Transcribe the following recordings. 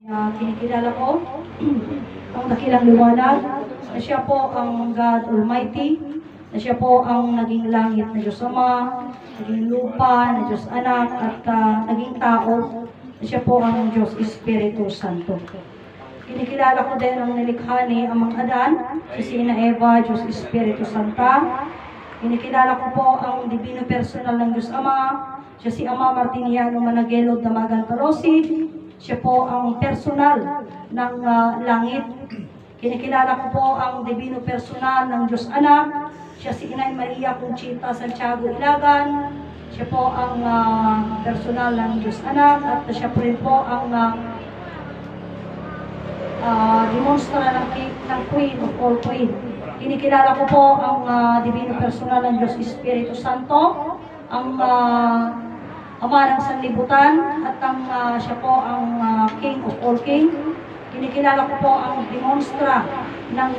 Kinikilala ko ang dakilang liwanag na siya po ang God Almighty, na siya po ang naging langit na Diyos Ama, naging lupa na Diyos Anak, at naging tao, na siya po ang Diyos Espiritu Santo. Kinikilala ko din ang nilikha ni Amang Adan, si Sina Eva, Diyos Espiritu Santa. Kinikilala ko po ang divino personal ng Diyos Ama, siya si Ama Martiniano Managelod Damagan Tarosi. Siya po ang personal ng langit. Kinikilala ko po ang divino personal ng Diyos Anak. Siya si Inay Maria Conchita Santiago Ilagan. Siya po ang personal ng Diyos Anak. At siya po rin po ang demonstra ng Queen of all Queen. Kinikilala ko po ang divino personal ng Diyos Espiritu Santo. Ang Ama ng Sanlibutan, at siya po ang King of all King. Kinikilala ko po ang demonstra ng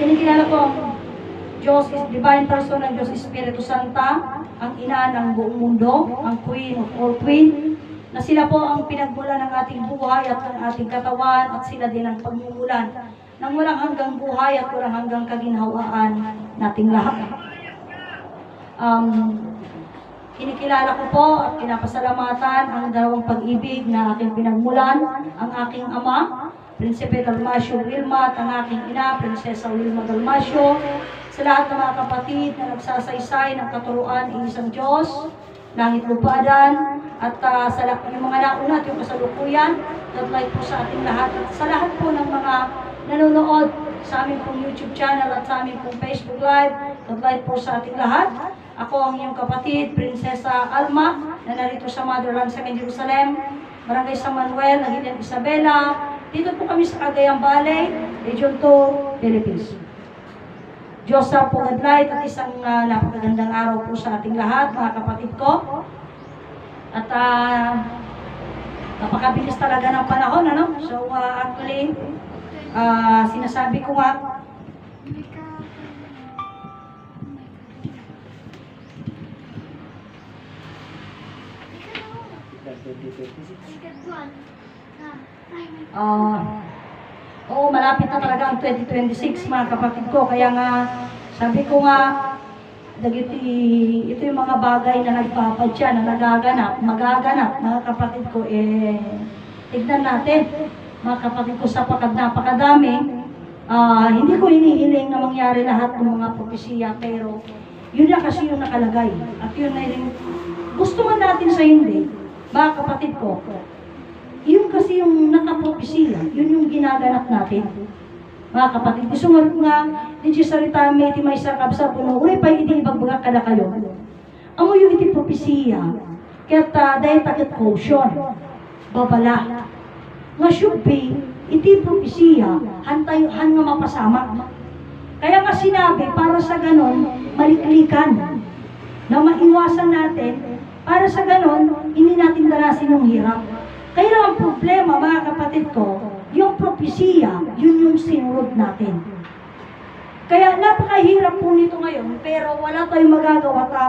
kinikilala ko ang Diyos, divine person ng Diyos Espiritu Santa, ang ina ng buong mundo, ang Queen of all Queen, na sila po ang pinagmula ng ating buhay at ng ating katawan, at sila din ang pagmumulan ng walang hanggang buhay at walang hanggang kaginhawaan nating lahat. Kinikilala ko po at pinapasalamatan ang dalawang pag-ibig na aking pinagmulan, ang aking ama, Prinsipe Dalmasio Wilma, at ang aking ina, Prinsesa Wilma Dalmasio, sa lahat ng mga kapatid na nagsasaysay ng katuruan ng isang Diyos, langit lupadan, at sa yung mga nauna at yung kasalukuyan, taglay po sa ating lahat, at sa lahat po ng mga nanonood sa aming pong YouTube channel at sa aming pong Facebook Live, taglay po sa ating lahat. Ako ang iyong kapatid, Prinsesa Alma, na narito sa Motherland sa Jerusalem, Barangay San Manuel, Nagilan Isabela. Dito po kami sa Cagayan Valley, Region 2, Philippines. Diyos sa Pugadlight at isang napakagandang araw po sa ating lahat, mga kapatid ko. At napakabilis talaga ng panahon, ano? So actually, sinasabi ko nga, oo, malapit na talaga ang 2026, mga kapatid ko. Kaya nga, sabi ko nga, ito yung mga bagay na nagpapadya, na magaganap, mga kapatid ko, tignan natin, mga kapatid ko, sapagkat napakadami. Hindi ko hinihiling na mangyari lahat ng mga propesiya, pero yun na kasi yung nakalagay. At yun na rin, gusto man natin sa hindi, mga kapatid ko, yun kasi yung nakapropesiya, yun yung ginaganap natin. Mga kapatid, gusto nga, hindi siya salita may iti may sarkab sa puno, uri pa iti ibagbaga kada kayo. Amo yung iti propesiya, kaya't dahil takit caution, babala. Nga should be, iti propesiya, han nga mapasama. Kaya nga sinabi, para sa ganon, maliklikan, na maiwasan natin, para sa ganon, hindi natin darasin yung hirap. Kaya lang ang problema, mga kapatid ko, yung propesiya, yun yung sinunod natin. Kaya napakahirap po nito ngayon, pero wala tayong magagawa ka.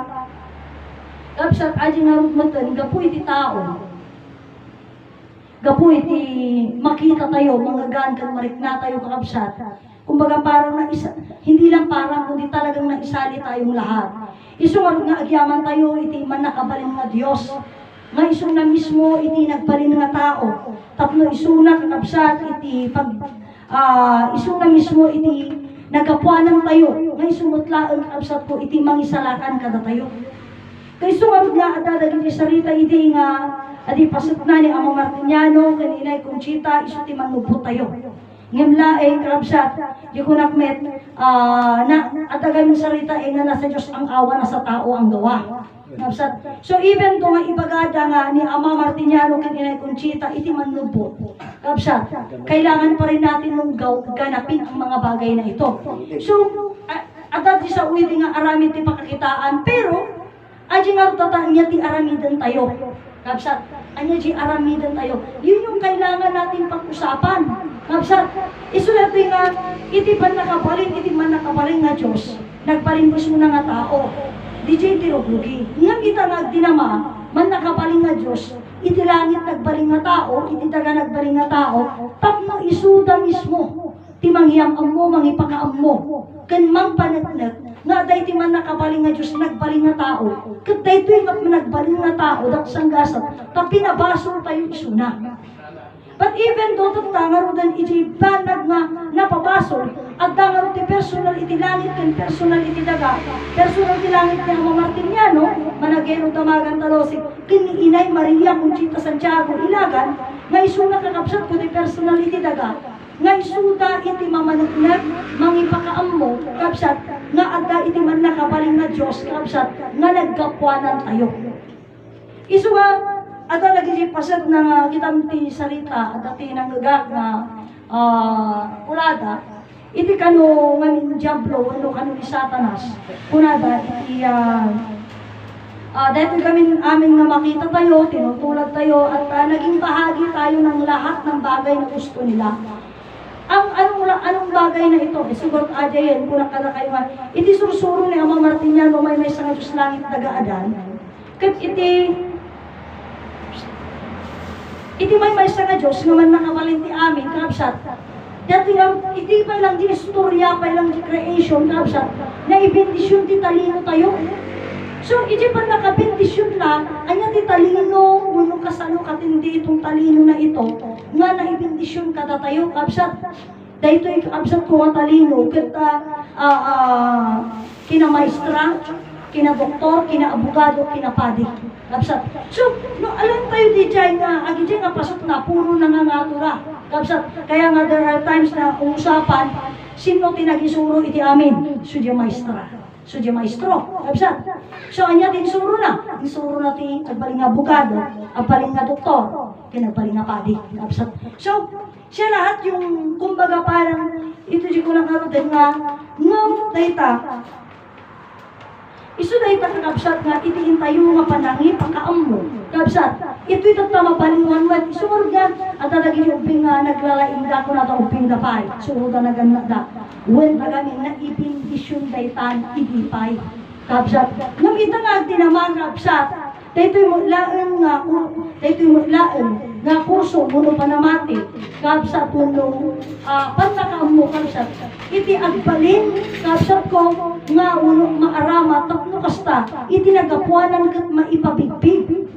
Kapsat, aji nga rumaton, gapu iti tao. Gapu iti makita tayo, mga gandang marikna tayo kakapsat. Kumbaga parang hindi lang parang, kundi talagang naisali tayong lahat. Isunod nga agyaman tayo, iti man nakabaling nga Diyos. Nga isong na mismo, iti nagbalin nga tao. Tapno isong na kakabsat, iti isong na mismo, iti nagapuanan tayo. Nga isong mutlaan kakabsat ko, iti mangisalakan kada tayo. Kaya isong nga adadagin iti sarita, iti nga adi pasat na ni Amang Martiniano, kaninay Conchita, iso ti manubot tayo. Ngimlaeng kakabsat, di ko nakmet, na adagay ng sarita, nga nasa Diyos ang awa, nasa tao ang gawa. So even kung ibagada nga ni Ama Martiniano kaninay Conchita, iti manubot, kapsat, kailangan pa rin natin nung ganapin ang mga bagay na ito. So, adat di sa uwi nga aramid ti pakakitaan, pero aji nga tataan niya ti aramidan tayo. Kapsat, anya di aramidan tayo. Yun yung kailangan natin pag-usapan. Kapsat, isulat nga, iti man nakabaling nga Diyos, nagparinbos mo na nga tao. DJ Tiroglugi. Nga kita nagdinama, man nakapaling nga Diyos, iti langit nagbaling nga tao, iti daga nagbaling nga tao, tapno isuda mismo, ti manghiyam mo, mangipakaam mo, kan mang panagnet, nga day ti man nakabaling nga Diyos nagbaling nga tao, kat day ito yung nagbaling nga tao, daksang gasat, tapi nabasol tayo isuna. But even though tangaro dan iti banag nga napabasol, at tangaro ti personal iti langit kan personal iti daga, personal iti langit ni Ama Martiniano, managero tamagan talosig, kini Inay Maria Conchita Santiago Ilagan, nga isuna kakapsat ko ti personal iti daga, nga isuda iti mamanagnak, mangipakaam mo, kapsat, nga adda iti man nakabaling na Diyos, kapsat, nga nagkapwanan tayo. Isu nga, ada lagi si pasad na kitam ti salita at ti nanggagak na kulada iti kano ngamin Diablo ano kano ni Satanas kunada iti dahil kami aming na makita tayo, tinutulad tayo at naging bahagi tayo ng lahat ng bagay na gusto nila. Anong bagay na ito? Siguro ajayan kung nakala kayo nga iti sursuro ni Ama Martiniano may sa Diyos langit nagaadan kat iti may sa nga Diyos nga man nakabalin ti amin, kapsat. Dati nga, iti pa lang di istorya, pa lang di creation, kapsat, na ibindisyon ti talino tayo. So, iti pa nakabindisyon lang, anya ti talino, uno kasano katindi itong talino na ito, nga naibindisyon kada tayo, kapsat. Dahil ito kapsat ko nga talino, kita kina maestra, kina doktor, kina abogado, kina padi. Kapsat. So, no, alam tayo di dyan nga, agi dyan nga pasok na, puro nangangatura. Kapsat. Kaya nga there are times na umusapan, sino tinagisuro iti amin? Sudya maestra. Sudya maestro. Kapsat. So, anya din suro na. Isuro na ti agbaling nga abogado, agbaling nga doktor, kinagbaling nga padi. Kapsat. So, siya lahat yung, kumbaga parang, ito di ko lang karoon nga, ngam data, isu dahi kakabsat nga itiin tayo nga panangi pagkaam mo. Kabsat, ito'y tatama balingan mo. Isurod nga, at talagi yung uping naglalaing da ko na ito uping dapay. Surod na ganag da. When tagamin na ibindisyon daytan idipay. Kabsat, namita nga tinamang kabsat. Dayto'y mulaen nga kurso muno panamati. Kabsat punong panakaam mo kabsat. Iti agbalin kabsat ko nga uno maarama tapno kasta iti nagapuanan ket maipabigbig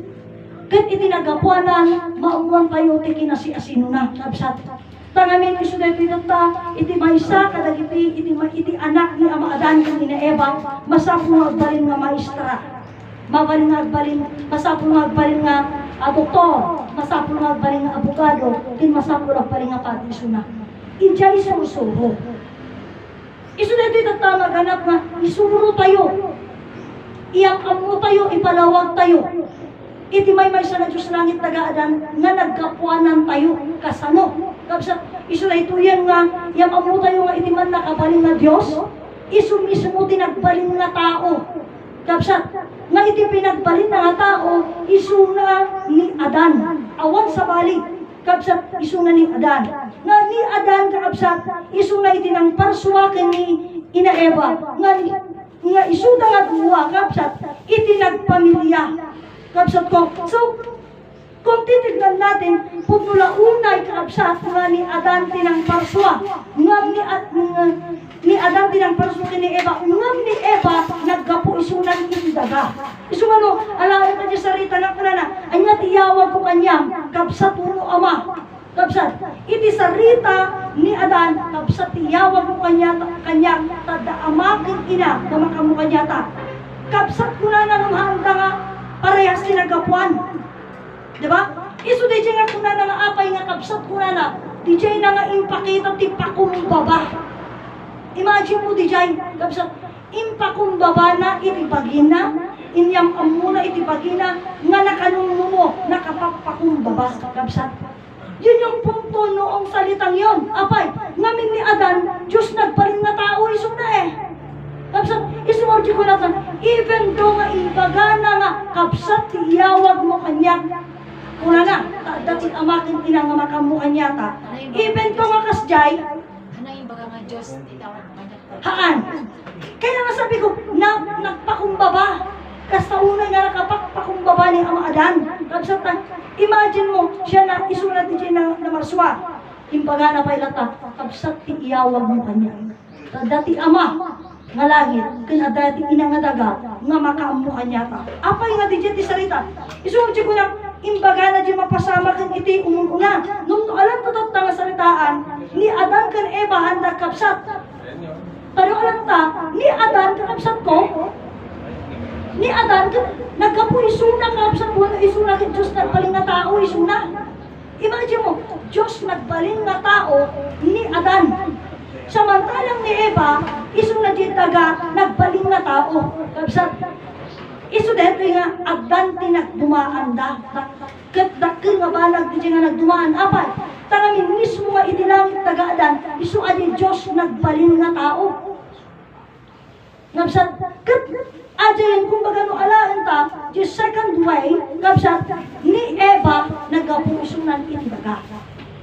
ket iti nagapuanan maumuan tayo ti kinasiasino na kabsat tangamin isu daytoy ta iti maysa kadagiti iti anak ni Ama Adan ken ni Eva masapulo agbalin nga maestra mabalin nga agbalin masapulo agbalin nga doktor masapulo agbalin nga abogado ken masapulo agbalin nga patisuna injay susuro. Isu na ito'y tatama ganap nga, isuro tayo. Iyak mo tayo, ipalawag tayo. Iti may sa na Diyos langit nagaadan, nga nagkapuanan tayo, kasano. Kapsa, isu na ito yan nga, iyak mo tayo nga iti man nakabaling na Diyos, isu mismo tinagbaling na tao. Kapsa, nga iti pinagbalin na tao, isu na ni Adan, awan sa balik. Kapsat, isu na ni Adan. Nga ni Adan, kapsat, isu na iti ng parswaken ni Ina Eva. Nga isu na nga duwa, kapsat, iti nagpamilya. Kapsat ko. So, kung titignan natin, putula unay, kapsat, nga ni Adan tinang parswa. Nga ni Adan tinang parswa ni Eva. Nga ni Eva, naggapo isu na ni daga. Isu nga no, alaala ka niya sarita na kunana, anya tiyawag ko kanya, kapsat uno ama. Kapsat, iti sarita ni Adan, kapsat tiyawag ko kanya, tada amakin ina, kamakamu kanya ta. Kapsat kunana ng handa nga, parehas sinagapuan. Diba? Isu di nga kunana nga apay nga kapsat kunana, di na nga impakita ti pakumbaba. Imagine mo di kapsat, impakumbaba na itibagina, inyam amuna itibagina, nga nakanungo mo, nakapagpakumbaba, kapsat. Yun yung punto noong salitang yon. Apay, ngamin ni Adan, Diyos nagpaling na tao, iso na eh. Kapsat, isumordi ko natin, even though nga ibagana nga, kapsat, iyawag mo kanya, kuna na, dati amakin ina nga makamu kanya ta. Even though nga kasjay, ano yung baga nga Diyos, itawag mo kanya. haan. Kaya nga sabi ko, nagpakumbaba. Kasta una nga nakapakpakumbaba ni Ama Adan. Kapsat na, imagine mo, siya na isulat ni Jay na marswa. Imbaga na pa'y lata, kapsat ti iyawag mo kanya. Dati ama, nga langit, kaya dati ina nga daga, nga makaam mo kanya ta. Apay nga di Jay ti sarita. Isulat ko na, imbaga na Jay mapasama kan iti umuna. Nung alam tatot nga saritaan, ni Adan kan Eva handa kapsat. Pero alam ta, ni Adan kan kapsat ko, ni Adan, nagkapo isuna ka sa buwan, isuna kay Diyos nagbaling nga tao, isuna. Imagine mo, Diyos nagbaling nga tao ni Adan. Samantalang ni Eva, isuna din taga nagbaling nga tao. Kapsat, iso dito nga, Adan tinagdumaan da. Dakil nga balag din nga nagdumaan. Apay, tangamin mismo nga itilangit taga Adan, iso adi Diyos nagbaling nga tao. Kapsat, ajayin kumbaga no alaan ta, the second way, kapsat, ni Eva nagapusunan itibaga.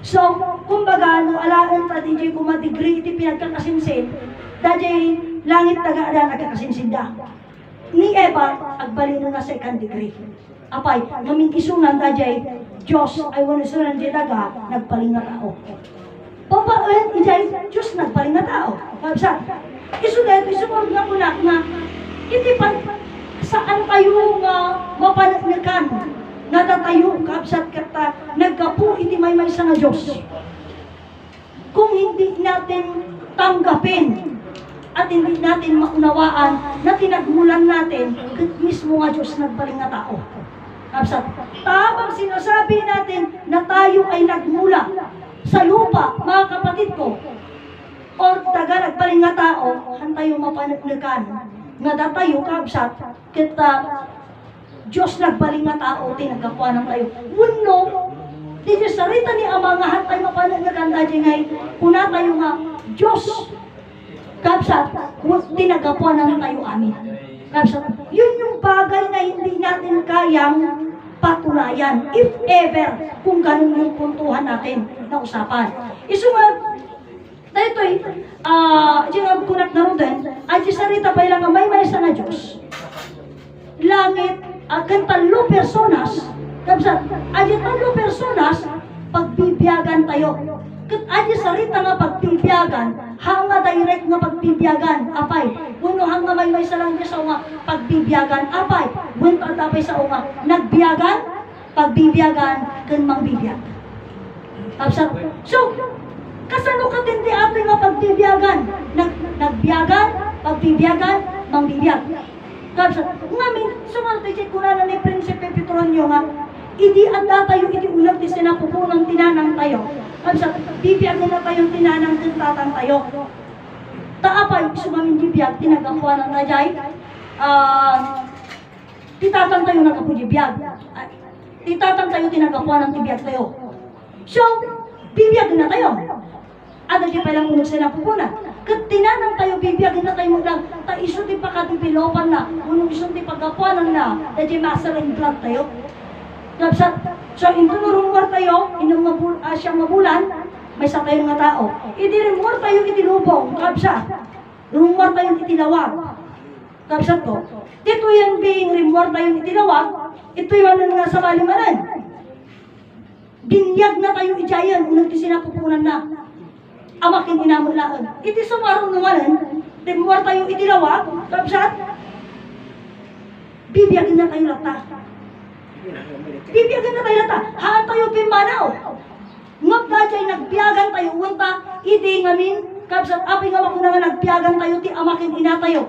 So, kumbaga no alaan ta, di kumadegree iti pinagkakasinsin, dajay langit taga ada nagkakasinsin da. Ni Eva, agbalino na second degree. Apay, mamingkisunan dajay, Diyos ay wanusunan di daga, nagpaling na tao. Papain, ijay, Diyos nagpaling na tao. Kapsat, isudet, isumod nga po na, hindi pa saan tayo nga mapanagnakan nga tatayo kapsat kata nagkapu iti may sa nga Diyos. Kung hindi natin tanggapin at hindi natin maunawaan na tinagmulan natin mismo nga Diyos nagbaling na tao. Kapsat, tamang sinasabi natin na tayo ay nagmula sa lupa, mga kapatid ko, o taga nagbaling nga tao, hantayo mapanagnakan nga datayo kapsat kita Diyos nagbaling nga tao tinagapuan ng tayo. Uno, di sarita ni Ama nga hantay mapanagnakan da ngay kuna tayo nga Diyos kapsat tinagapuan ng tayo amin. Kapsat, yun yung bagay na hindi natin kayang patunayan if ever kung ganun yung puntuhan natin na usapan. Iso nga dito diyan kunak na rin din, ay sarita pa ilang may sa nga Diyos. Langit, kan talo personas, kapsat, ay talo personas, pagbibiyagan tayo. Ay sarita nga pagbibiyagan, hanga direct nga pagbibiyagan, apay, uno hanga may sa lang sa nga pagbibiyagan, apay, wento tapay sa nga, nagbiyagan, pagbibiyagan, kan mangbibiyag. Kapsat, so, kasano ka din di ato nga pagbibiyagan? Nagbiyagan, pagbibiyagan, mangbibiyag. Kapsat, ngamin, sumalta siya kuna ni Prinsipe Petronio nga, idi anda tayo, idi ulag di sinapupunang tinanang tayo. Kapsat, bibiyagin na tayong tinanang tintatang tayo. Taapay, sumamin bibiyag, tinagapuan ng tajay, titatang tayo nagkapudibiyag. Titatang tayo, tinagapuan ng tibiyag tayo. So, bibiyagin na tayo. Ada di palang unong sinapupunan. Kat tinanang tayo, bibiyagin na tayo lang, ta iso di pa katipilopan na, unong iso di pagkapuanan na, na di masaling blood tayo. Kapsat, so intunurumwar tayo, siyang mabulan, may sa tayo nga tao. Idirimwar tayo itinubong, kapsat. Rumwar tayo itinawag. Kapsat ko, dito yan being rimwar tayo itinawag, ito yung nga sa balimanan. Binyag na tayo ijayan, unang ti sinapupunan na. Amakin inamulaan. Iti sumarong naman, rimwar tayo itinawag, kapsat. Bibiyagin na tayo lata. Bibiyagin na tayo lata. Haan tayo pimanaw. Ngap dajay nagbiyagan tayo, wanta, iti ngamin, kapsat, api nga makuna nga nagbiyagan tayo, ti amakin ina tayo.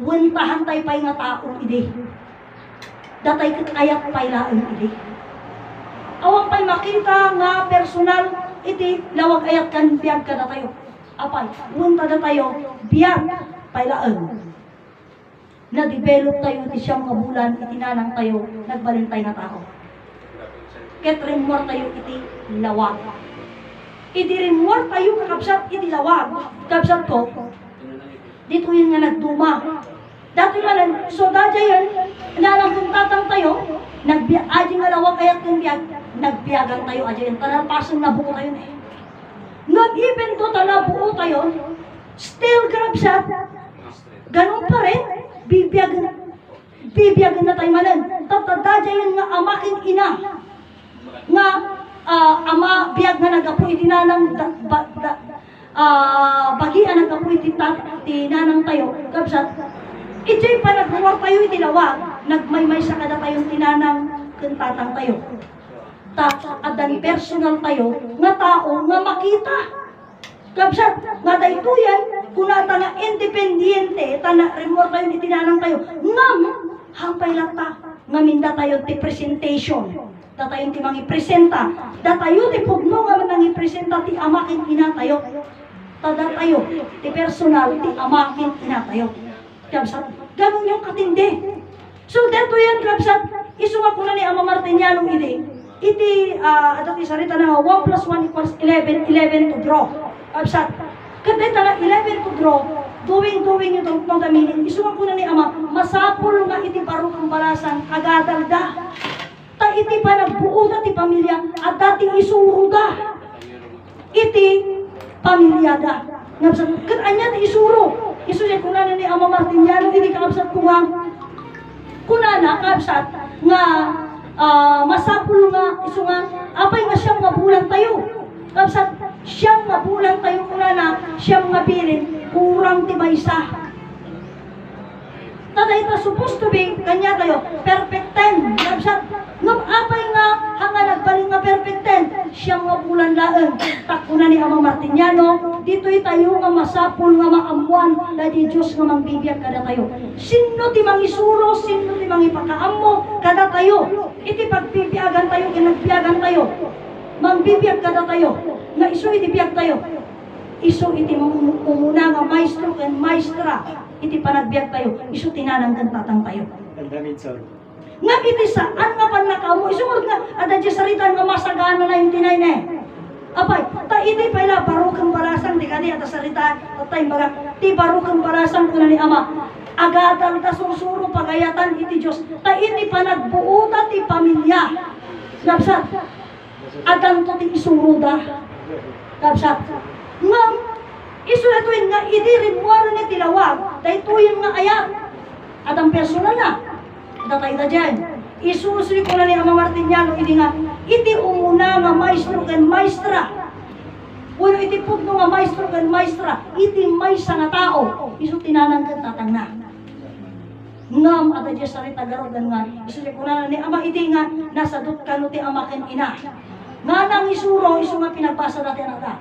Wantahan tayo pa'y nga taong ide. Datay ayat pa'y laang ide. Awang pa'y makita nga personal, iti lawag ayat kan biyag ka na tayo. Apay, wanta na tayo, biyag pa'y laang. Na-develop tayo, iti siyang mga bulan, itinanang tayo, nagbalintay na tao. Ket rimwar tayo iti lawag. Iti rimwar tayo kakapsat iti lawag. Kapsat ko, dito yun nga nagduma. Dati manan, so dadya yan, nanangkuntatang tayo, aji nga lawag ayat ng biyag, nagbiyagan tayo, aji yan, tanarpasong nabuo tayo na eh. Nag-even to talabuo tayo, still kapsat, ganun pa rin, bibiyag bibiyag na tayo manan. Tatadadya yun nga amaking ina. Nga ama biyag nga nagapuy dinanang bagian nagapuy tinanang tayo. Kapsat, ito'y pa nagbuwar tayo itinawag. Nagmaymay sa kada tayong tinanang kantatang tayo. Adan personal tayo, nga tao, nga makita. Kapsat, nga daytoyan, kunata nga independiente, remor tayo itinanang tayo. Ngam, hampay lata, nga minda tayo ti presentation. Datayon ti mangi presenta. Datayo ti pugno nga manang ipresenta ti amakin ina tayo. Datayo ti personal ti amakin ina tayo. Kapsat, ganun yung katindi. So, dito yan, kapsat, isunga ko na ni Ama Martiniano iti. Ito ti sarita na 1 plus 1 equals 11, 11 to draw. Kapsat, kadita na 11 to draw, doing yung tungkol na meaning. Isunga ko na ni Ama, masapul nga iti parukang balasan, agadalda. Ta iti pa nagbuo da ti pamilya, at dati isuro da. Iti pamilya da. Kapsat, anya ti isuro. Isusin ko na ni Ama Martiniano, iti kapsat ko nga, kunana kapsat nga masapul nga iso nga apay nga siyang mabulang tayo. Kapsat siyang mabulang tayo kunana siyang mabilin kurang ti maysa. Taday ta supposed to be kanya tayo perfect 10. Kapsat ngam apay nga hanga nagbaling nga perfect 10 siyang mabulan laeng. Takuna ni Ama Martiniano dito'y tayo nga masapul nga maamuan na di Diyos nga mangbibiyag kada tayo. Sino ti mangisuro, sino ti mangipakaammo kada tayo. Iti pagbibiyagan tayo, kinagbiyagan tayo. Mangbibiyag kada tayo. Nga iso iti biyag tayo. Iso iti umuna nga maestro and maestra. Iti panagbiag tayo. Iso tinanang tatang tayo. Nga iti saan nga panakaamo. Iso nga adadya sarita nga masagana na yung tinay na apay, ta iti pala barukang barasan di kadi ata sarita tatay baga ti barukang barasan kuna ni Ama agadal ta susuro pagayatan iti Dios ta iti panagbuo ta ti pamilya. Kapsat adan to ti isuro da. Kapsat ngam isu ituin nga iti rimuaro ni tilawag daytoyen nga ayat adang personal na datay da dyan. Isusuri ko na ni Ama Martiniano iti nga iti umuna nga maestro ken maestra. Uno iti pugno nga maestro ken maestra iti maysa nga tao isu tinanang ken tatang na. Ngam ada di sarita garogan nga isusuri ko na ni Ama iti nga nasadot kano ti ama ken ina. Nga nang isuro isu nga pinagbasa dati anata.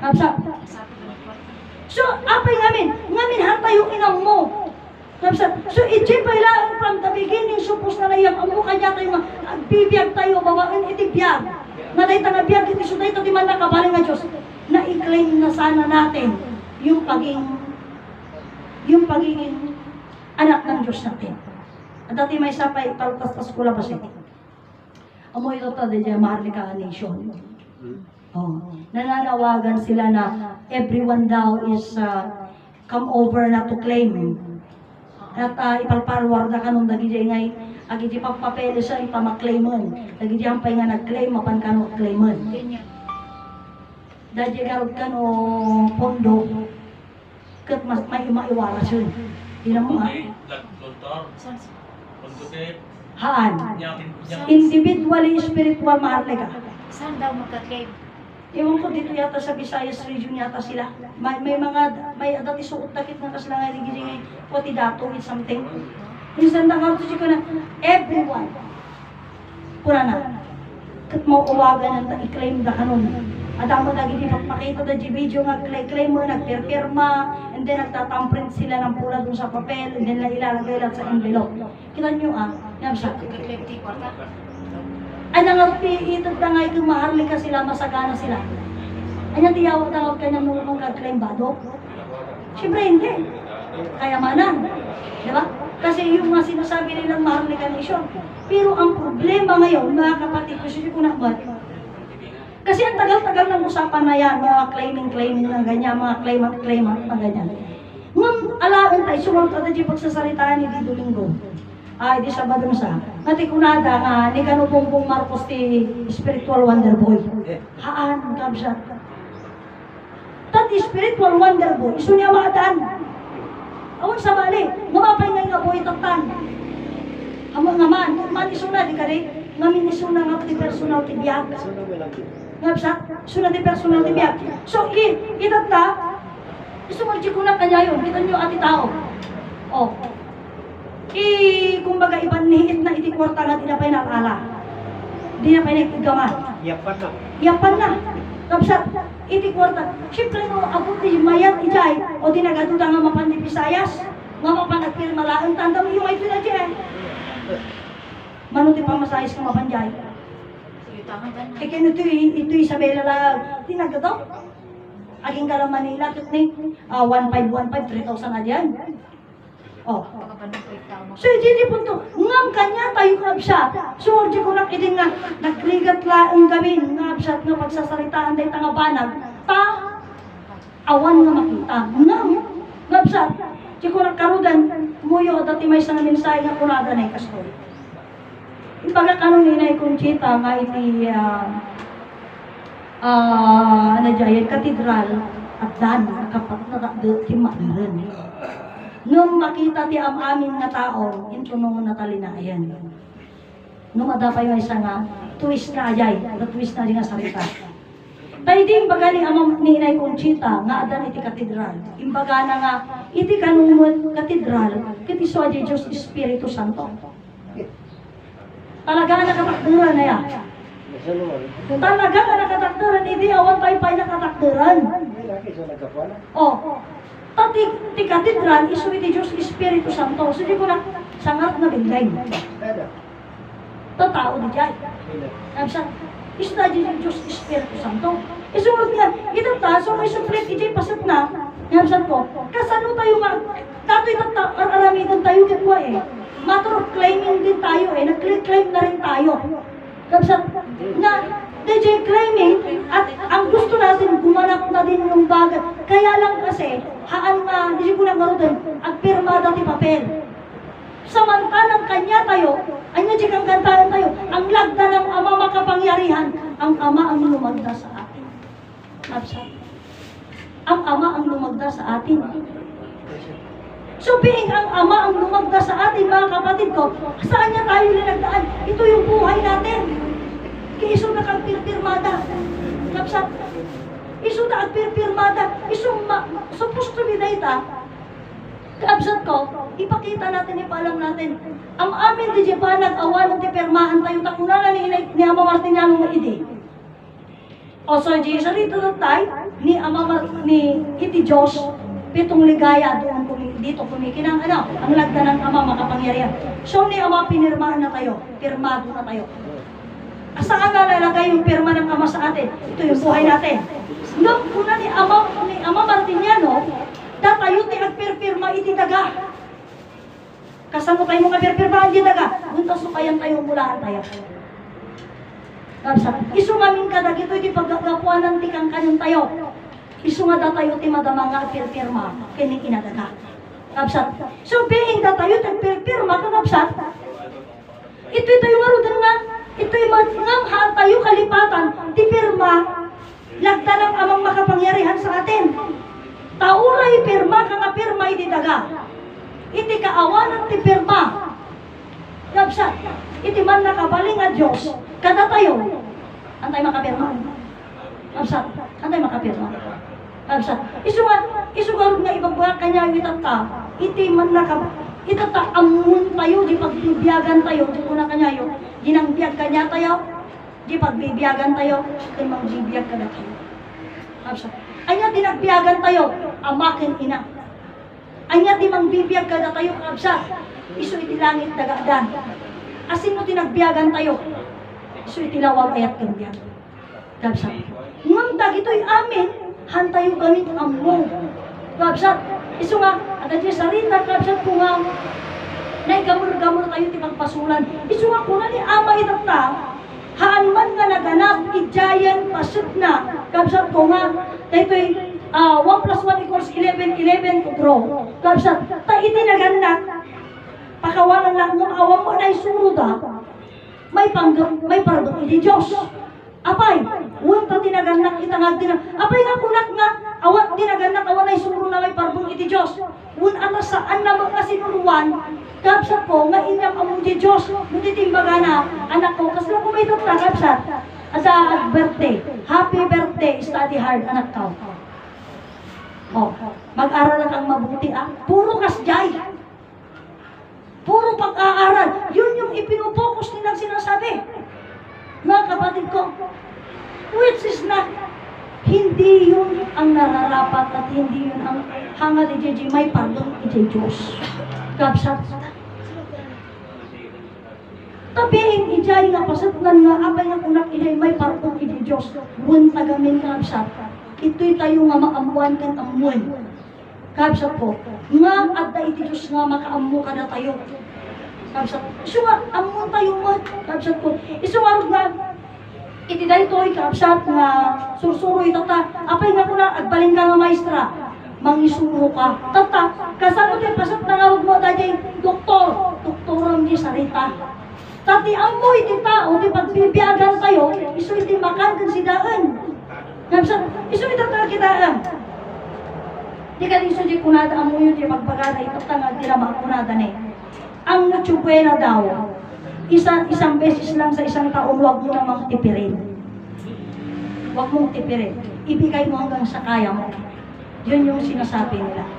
Kapsa. So apay ngamin hantay yung inam mo. So, iti pa ilaan from the beginning, supos na nayang amo kanya tayo, nagbibiyag tayo, bawaan iti biyag. Naday ta nabiyag iti suday ta di man nakabaling nga Diyos. Na-i-claim na sana natin yung pagiging anak ng Diyos natin. At dati may sapay, palpas-pas ko labas ito. Amo ito ta di Maharlika Nation. Nananawagan sila na everyone daw is come over na to claim. At ipalparwar na kanong dagiti ngay agiti pagpapele sa ipamaklaimon. Dagiti hampay nga nag-claim mapan kano claimon. Dagiti garod kano pondo ket mas may maiwaras yun. Tingnan mo ha. Haan. Individually spiritual Maharlika. Saan daw magka-claim? Ewan ko dito yata sa Visayas region yata sila. May dati suot takit nga kasla nga rigiging pati dato with something. Minsan na nga ko na everyone. Pura na. Kat mo uwagan ang i-claim da kanon. At ang mga gini pagpakita da video nga claim mo, nagpirpirma, and then nagtatamprint sila ng pula dun sa papel, and then ilalagay lang sa envelope. Kita nyo nabsak. Magka-claim ti kwarta? Ay nangarpi itag na nga itong Maharlika sila, masagana sila. Ay natiyawag na kanyang nung kag-claim bado. Siyempre hindi. Kayamanan. Diba? Kasi yung mga sinasabi nilang Maharlika Nation. Pero ang problema ngayon, mga kapatid, kasi ko na ba? Kasi ang tagal-tagal ng usapan na yan, mga claiming ng ganyan, mga claimant na ganyan. Ngam, alaan tayo, sumunod tayo di pagsasalitaan ni Di Domingo. Ay, di Sabadong sa. Natikunada nga, ni Kanubongbong Marcos ti spiritual wonder boy. Haan, kabsat. Tati spiritual wonder boy, iso niya maadaan. awan sa bali, ngumapay nga buhay tatan. Amo nga man isuna di kani, ngamin isuna nga ti personal ti biyag. Nga sa, suna ti personal ti biyag. So, itata, isumagji ko na kanya yun, kita nyo ati tao. Oh, kumbaga iban niit na iti kwarta nga tinapay na ala. Di na pa nagagaman. Yapan na. Kapsat, iti kwarta. Siyempre mo, abot di mayat ijay, o di nagaduda nga mapan di Visayas, nga mapan nagpirma laang tanda mo yung ay pinadyan. Mano di pa masayas ka mapan jay. Sige, tama ba na? E kaya ito Isabela lang, tinagadaw. Aging ka lang Manila, ito ni 1,515, 3,000 na dyan. Oh. Pagkapanong ko ikaw mo. So, hindi po ito. Ngam kanya tayo kabsat. So, di ko nakidin nga, nagrigat laang gawin, ngabsat nga pagsasalitaan day tangabanag, awan nga makita. Ngam, ngabsat. Di ko nakarudan, muyo dati may isang mensahe nga kunada na ikastoy. Ibaga kanong ninay Conchita nga iti, ano dyan, katedral at dan, kapat na ti mairan. Nung makita ti amin nga tao, ito nung natalinayan. Nung madapay mo isa nga, twist na ajay, twist na nga salita. Tayo din imbaga ni Inay Conchita, nga adan iti katedral. Imbaga na nga, iti kanungan katedral, kiti so ajay Diyos Espiritu Santo. Talaga nga nakatakduran na yan. Talaga nga nakatakduran, hindi awan tayo pa'y nakatakduran. Oh, ti katedral, iso iti Diyos Espiritu Santo. So, di ko na sangat na bigay. Totoo di dyan. Nabisa, iso na di Diyos Espiritu Santo. Isunod nga, ito ta, so may suplit, iti pasat na, nabisa ko, kasano tayo kato'y aramidan tayo kitwa eh. Matter of claiming din tayo eh, nag-claim na rin tayo. Nabisa, na, DJ claiming at ang gusto natin gumanap na din yung bagay. Kaya lang kasi, hindi ko na marudan, ang pirmada ti papel. Samantalang kanya tayo, ay nadikang kantahan tayo, ang lagda ng Ama makapangyarihan, ang Ama ang lumagda sa atin. Absa. Ang Ama ang lumagda sa atin. So being ang Ama ang lumagda sa atin, mga kapatid ko, saan niya tayo linagdaan? Ito yung buhay natin. Kaya iso na kang pirmada. Kapsat, iso na ang pirmada. Iso supposed to be data. Kapsat ko, ipakita natin, ipalam natin. Ang amin di Japan, nag-awan ng pirmahan tayo. Takunanan ni Ama Martiniano ng ide. O so, di sarito na tayo, ni iti Diyos, pitong ligaya doon dito kumikinang ang lagda ng Ama makapangyarihan. So, ni Ama pinirmahan na tayo. Pirmado na tayo. Saan na lalagay yung pirma ng Ama sa atin? Ito yung buhay natin. Nung una ni Ama Martiniano, datayo ti agpirpirma iti daga. Kasano tayo mga pirpirmaan iti daga? Buntas so kayan tayo mulaan tayo. Isu ngamin kadag ito iti paggagapuanan ti kang kanyang tayo. Isu nga datayo ti madama nga agpirpirma kini inadaga. Kapsat. So being datayo ti agpirpirma kakapsat, ito tayo marudan nga. Ito'y manghamhan tayo kalipatan, ti pirma, lagda ng Amang makapangyarihan sa atin. Tauray pirma, kanga pirma iti daga. Iti kaawanan ti pirma. Gabsat, iti man nakabaling a Diyos, kada tayo, antay makapirma. Gabsat, antay makapirma. Gabsat, isugarod nga ibabag kanya itata, iti man itata amun tayo, di pagbibiyagan tayo, di ko na kanyayo, di nang biyag kanya tayo, di pagbibiyagan tayo, di magbibiyag ka na tayo. Anya di nagbiyagan tayo, amakin ina. Anya di mangbibiyag ka na tayo, kabsat, iso iti langit dagadan. Asin mo tinagbiyagan tayo, iso iti lawag ayat kang biyag. Kabsat, ngamdag ito'y amin, hantayo gamit ang mo. Kabsat, iso nga, at at sarita, kabsat ko nga, naigamur-gamur tayo ti pagpasulan. Iso nga ko na ni Ama itata, haan man nga naganap, ijayan, pasut na, kabsat ko nga, ito'y 1 plus 1 equals 11, 11 to draw. Kabsat, ta iti naganak, pakawalan lang ng awam mo na isurod may parabot iti Diyos. Apay, huwag pa tinaganak kita nga din. Apay nga kunak nga, awat tinaganak, awan ay suro na may parbong iti Diyos. Huwag atas saan na mga sinuruan, kapsat ko, nga inyam among di Diyos. Buti timbaga na, anak ko, kasi lang kumitot na kapsat. Sa birthday, happy birthday, study hard, anak ko. Oh, mag-aral lang kang mabuti ah. Puro kasjay. Puro pag-aaral. Yun yung ipinupokus nilang sinasabi. Mga kapatid ko, which is not, hindi yun ang nararapat at hindi yun ang hanga ni JJ may pardon iti Diyos. Kapsat. Tabihin ijay nga pasatnan nga apay nga kunak ijay may pardon iti Diyos. Buwan tagamin kapsat. Ito'y tayo nga maamuan kan amuan. Kapsat po, nga adda iti Diyos nga makaamu ka na tayo. Kapsat, iso nga, amuan tayo mo. Kapsat po, iso nga, iti daytoy kapsat nga sursuroy tata. Apay nga kuna, agbalin ka nga maestra. Mangisuro ka. Tata, kasano din pasat na nga mo dahil doktor. Doktoram di sarita. Tati amoy di tao, di pagbibiyagan tayo, iso iti makan kan sidaan. Kapsat, iso iti kitaan. Di ka iso di kunada amoy di magbagada, itata nga di na kunada ni. Ang natsubuena daw, isang beses lang sa isang taon, huwag mo namang tipirin. Huwag mong tipirin. Ibigay mo hanggang sa kaya mo. Yun yung sinasabi nila.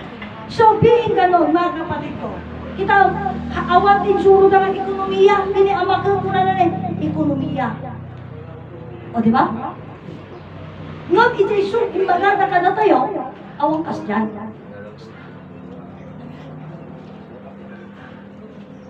So, being ganon, mga kapatid ko, kita, awatin suro na ng ekonomiya, piniamakal ko na ekonomiya. O, di ba? Ngayon, iti so, imbaga na ka na tayo, awang kas dyan.